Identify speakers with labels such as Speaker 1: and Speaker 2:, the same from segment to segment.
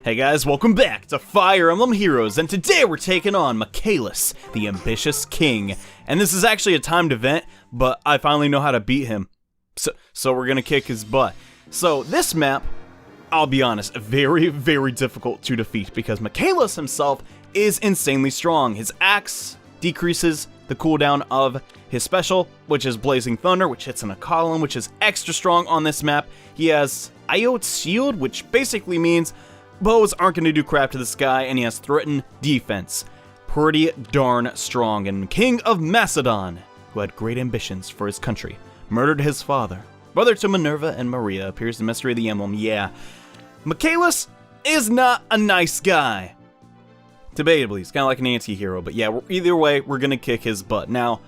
Speaker 1: Hey guys, welcome back to Fire Emblem Heroes, and today we're taking on Michalis, the ambitious king. And this is actually a timed event, but I finally know how to beat him. So we're gonna kick his butt. So this map, I'll be honest, very, very difficult to defeat because Michalis himself is insanely strong. His axe decreases the cooldown of his special, which is Blazing Thunder, which hits in a column, which is extra strong on this map. He has Iot's Shield, which basically means bows aren't going to do crap to this guy, and he has Threaten Defense. Pretty darn strong. And King of Macedon, who had great ambitions for his country, murdered his father. Brother to Minerva and Maria, appears the mystery of the emblem. Yeah, Michalis is not a nice guy. Debatably, he's kind of like an anti-hero, but yeah, either way, we're going to kick his butt. Now,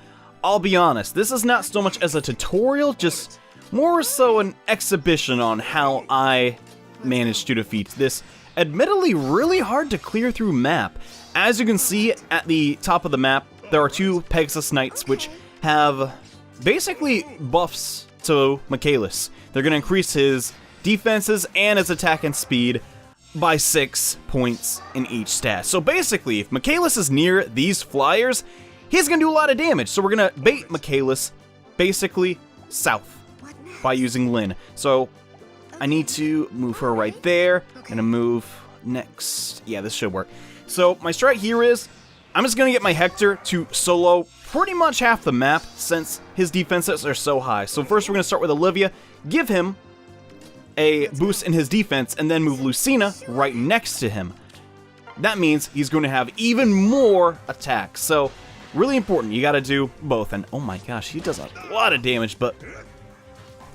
Speaker 1: I'll be honest, this is not so much as a tutorial, just more so an exhibition on how I managed to defeat this admittedly really hard to clear through map. As you can see at the top of the map, there are two Pegasus Knights which have basically buffs to Michalis. They're going to increase his defenses and his attack and speed by 6 points in each stat. So basically, if Michalis is near these flyers, he's going to do a lot of damage. So we're going to bait Michalis basically south by using Lyn. So I need to move her right there. I'm gonna move next. Yeah, this should work. So my strat here is, I'm just gonna get my Hector to solo pretty much half the map since his defenses are so high. So first we're gonna start with Olivia, give him a boost in his defense, and then move Lucina right next to him. That means he's going to have even more attack. So really important, you gotta do both. And oh my gosh, he does a lot of damage, but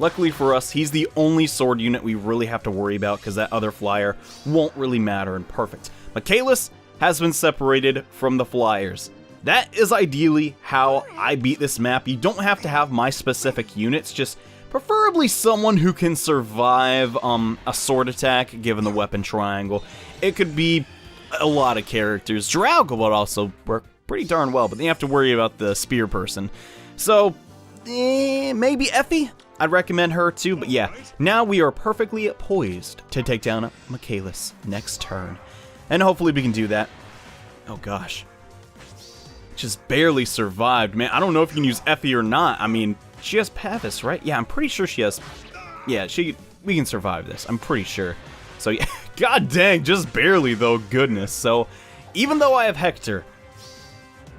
Speaker 1: luckily for us, he's the only sword unit we really have to worry about because that other flyer won't really matter, and perfect. Michalis has been separated from the flyers. That is ideally how I beat this map. You don't have to have my specific units, just preferably someone who can survive a sword attack given the weapon triangle. It could be a lot of characters. Draugr would also work pretty darn well, but then you have to worry about the spear person. So, maybe Effie? I'd recommend her too, but yeah, now we are perfectly poised to take down Michalis next turn. And hopefully we can do that. Oh gosh. Just barely survived, man. I don't know if you can use Effie or not. I mean, she has Pavis, right? Yeah, I'm pretty sure she has... Yeah, we can survive this, I'm pretty sure. So yeah, god dang, just barely though, goodness. So, even though I have Hector,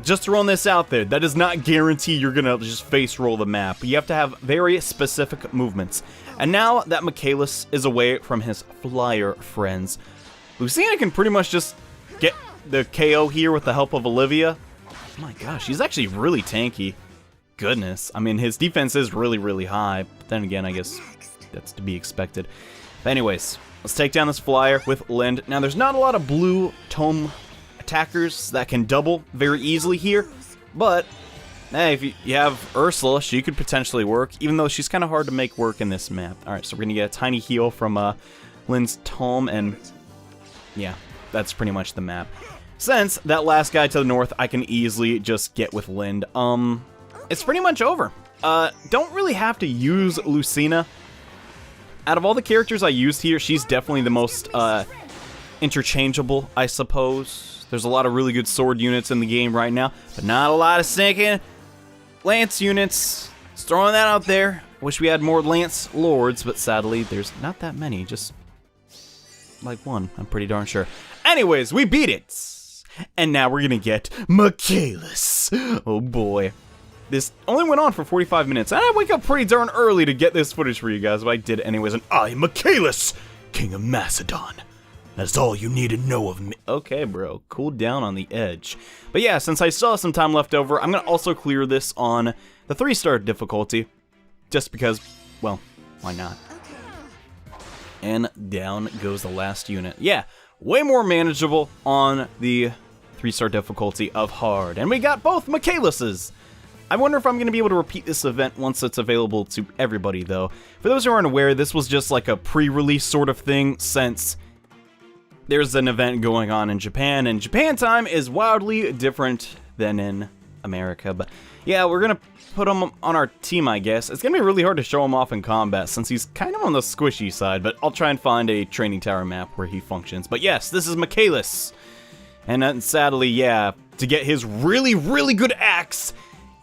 Speaker 1: just throwing this out there, that does not guarantee you're gonna just face roll the map. You have to have very specific movements. And now that Michalis is away from his flyer friends, Lucina can pretty much just get the KO here with the help of Olivia. Oh my gosh, he's actually really tanky. Goodness, I mean, his defense is really, really high. But then again, I guess that's to be expected. But anyways, let's take down this flyer with Lind. Now, there's not a lot of blue tome attackers that can double very easily here, but hey, if you have Ursula, she could potentially work, even though she's kind of hard to make work in this map. Alright, so we're gonna get a tiny heal from Lynn's tome, and yeah, that's pretty much the map. Since that last guy to the north I can easily just get with Lind, it's pretty much over. Don't really have to use Lucina. Out of all the characters I used here, she's definitely the most interchangeable, I suppose. There's a lot of really good sword units in the game right now, but not a lot of sinking lance units. Just throwing that out there. Wish we had more lance lords, but sadly, there's not that many. Just like one, I'm pretty darn sure. Anyways, we beat it. And now we're gonna get Michalis. Oh boy. This only went on for 45 minutes, and I wake up pretty darn early to get this footage for you guys, but I did it anyways, and I'm Michalis, King of Macedon. That's all you need to know of me. Okay, bro, cool down on the edge. But yeah, since I still have some time left over, I'm gonna also clear this on the 3-star difficulty, just because, well, why not? And down goes the last unit. Yeah, way more manageable on the 3-star difficulty of hard. And we got both Michalises. I wonder if I'm going to be able to repeat this event once it's available to everybody, though. For those who aren't aware, this was just like a pre-release sort of thing, since there's an event going on in Japan, and Japan time is wildly different than in America. But yeah, we're gonna put him on our team, I guess. It's gonna be really hard to show him off in combat since he's kind of on the squishy side, but I'll try and find a training tower map where he functions. But yes, this is Michalis. And sadly, yeah, to get his really, really good axe,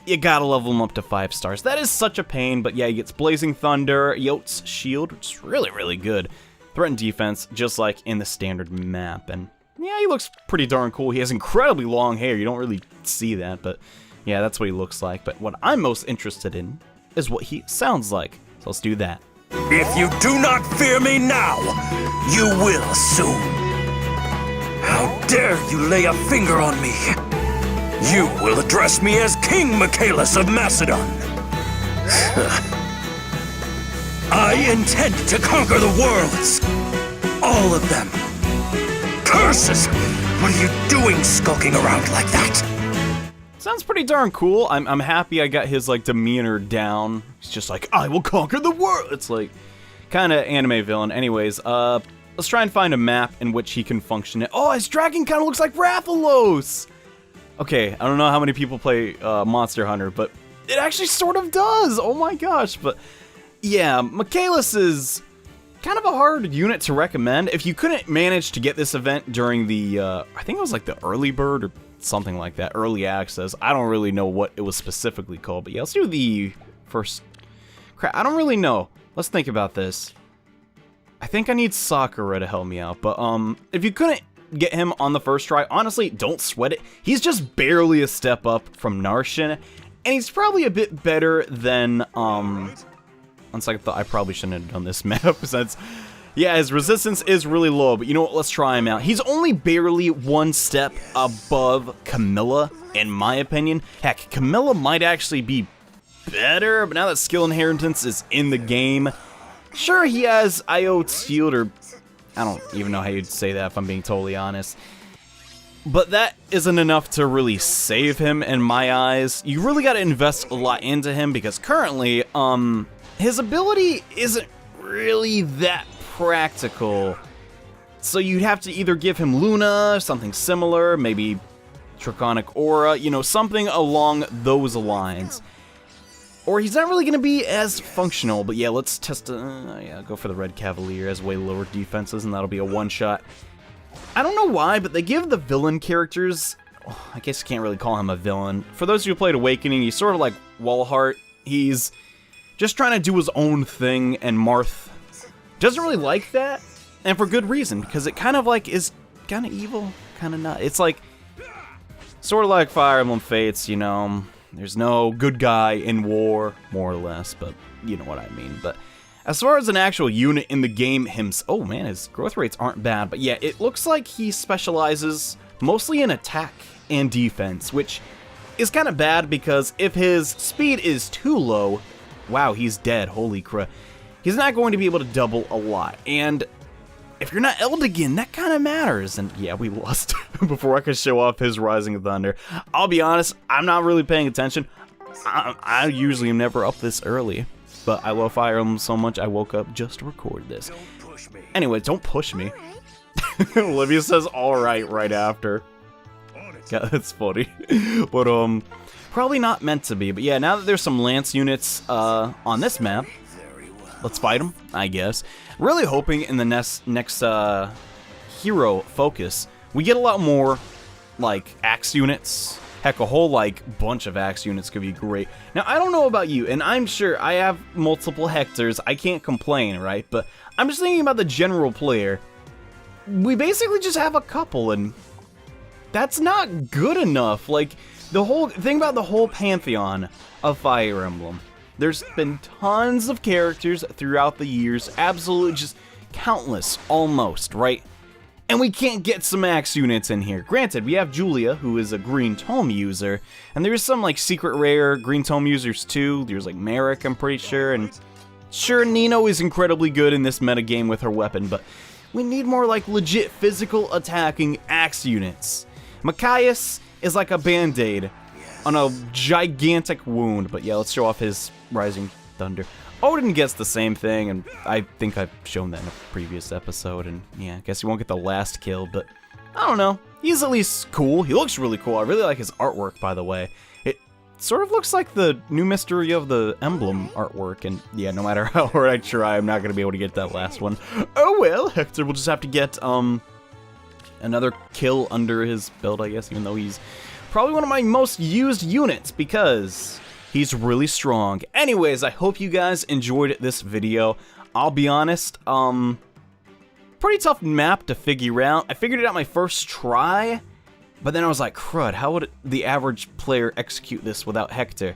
Speaker 1: you gotta level him up to 5 stars. That is such a pain, but yeah, he gets Blazing Thunder, Yote's Shield, which is really, really good. Threat and defense, just like in the standard map. And yeah, he looks pretty darn cool. He has incredibly long hair. You don't really see that, but yeah, that's what he looks like. But what I'm most interested in is what he sounds like. So let's do that.
Speaker 2: If you do not fear me now, you will soon. How dare you lay a finger on me? You will address me as King Michalis of Macedon. I intend to conquer the worlds. All of them. Curses! What are you doing skulking around like that?
Speaker 1: Sounds pretty darn cool. I'm happy I got his, like, demeanor down. He's just like, I will conquer the world! It's like, kind of anime villain. Anyways, let's try and find a map in which he can function. Oh, his dragon kind of looks like Rathalos! Okay, I don't know how many people play Monster Hunter, but it actually sort of does! Oh my gosh, but yeah, Michalis is kind of a hard unit to recommend. If you couldn't manage to get this event during the, I think it was like the early bird or something like that, early access. I don't really know what it was specifically called, but yeah, let's do the first. Crap, I don't really know. Let's think about this. I think I need Sakura to help me out, but if you couldn't get him on the first try, honestly, don't sweat it. He's just barely a step up from Narshan, and he's probably a bit better than, one second thought, I probably shouldn't have done this map since, yeah, his resistance is really low, but you know what, let's try him out. He's only barely 1 step above Camilla, in my opinion. Heck, Camilla might actually be better, but now that skill inheritance is in the game, sure, he has Iote's Shield, or I don't even know how you'd say that if I'm being totally honest. But that isn't enough to really save him in my eyes. You really gotta invest a lot into him because currently, his ability isn't really that practical. So you'd have to either give him Luna, something similar, maybe Draconic Aura, you know, something along those lines. Or he's not really going to be as functional, but yeah, let's test, yeah, go for the Red Cavalier, has way lower defenses, and that'll be a one-shot. I don't know why, but they give the villain characters, oh, I guess you can't really call him a villain. For those of you who played Awakening, he's sort of like Wallheart. He's just trying to do his own thing, and Marth doesn't really like that, and for good reason, because it kind of like is kind of evil, kind of not. It's like, sort of like Fire Emblem Fates, you know. There's no good guy in war, more or less, but you know what I mean. But as far as an actual unit in the game, oh man, his growth rates aren't bad. But yeah, it looks like he specializes mostly in attack and defense, which is kind of bad because if his speed is too low, wow, he's dead, holy crap. He's not going to be able to double a lot. And if you're not Eldigan, that kind of matters. And yeah, we lost before I could show off his Rising Thunder. I'll be honest, I'm not really paying attention. I usually am never up this early. But I love Fire Emblem so much, I woke up just to record this. Anyway, don't push me. Olivia says alright right after. Yeah, that's funny. But, probably not meant to be. But yeah, now that there's some Lance units on this map, let's fight them, I guess. Really hoping in the next hero focus, we get a lot more, like, axe units. Heck, a whole, like, bunch of axe units could be great. Now, I don't know about you, and I'm sure I have multiple Hectors. I can't complain, right? But I'm just thinking about the general player. We basically just have a couple, and that's not good enough. Like, the whole thing about the whole pantheon of Fire Emblem. There's been tons of characters throughout the years, absolutely just countless, almost, right? And we can't get some axe units in here. Granted, we have Julia, who is a green tome user, and there's some, like, secret rare green tome users, too. There's, like, Merrick, I'm pretty sure, and sure, Nino is incredibly good in this metagame with her weapon, but we need more, like, legit physical attacking axe units. Michalis is like a band-aid on a gigantic wound, but yeah, let's show off his Rising Thunder. Odin gets the same thing, and I think I've shown that in a previous episode, and yeah, I guess he won't get the last kill, but I don't know. He's at least cool. He looks really cool. I really like his artwork, by the way. It sort of looks like the new mystery of the Emblem artwork, and yeah, no matter how hard I try, I'm not going to be able to get that last one. Oh well, Hector will just have to get, another kill under his belt, I guess, even though he's probably one of my most used units, because he's really strong. Anyways, I hope you guys enjoyed this video. I'll be honest, pretty tough map to figure out. I figured it out my first try, but then I was like, crud, how would the average player execute this without Hector?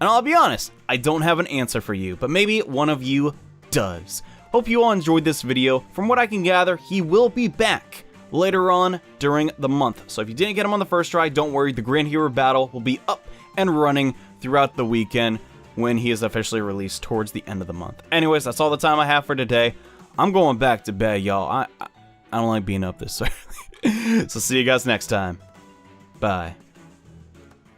Speaker 1: And I'll be honest, I don't have an answer for you, but maybe one of you does. Hope you all enjoyed this video. From what I can gather, he will be back later on during the month. So if you didn't get him on the first try, don't worry, the Grand Hero Battle will be up and running throughout the weekend when he is officially released towards the end of the month. Anyways, that's all the time I have for today. I'm going back to bed, y'all. I don't like being up this early. So see you guys next time. Bye.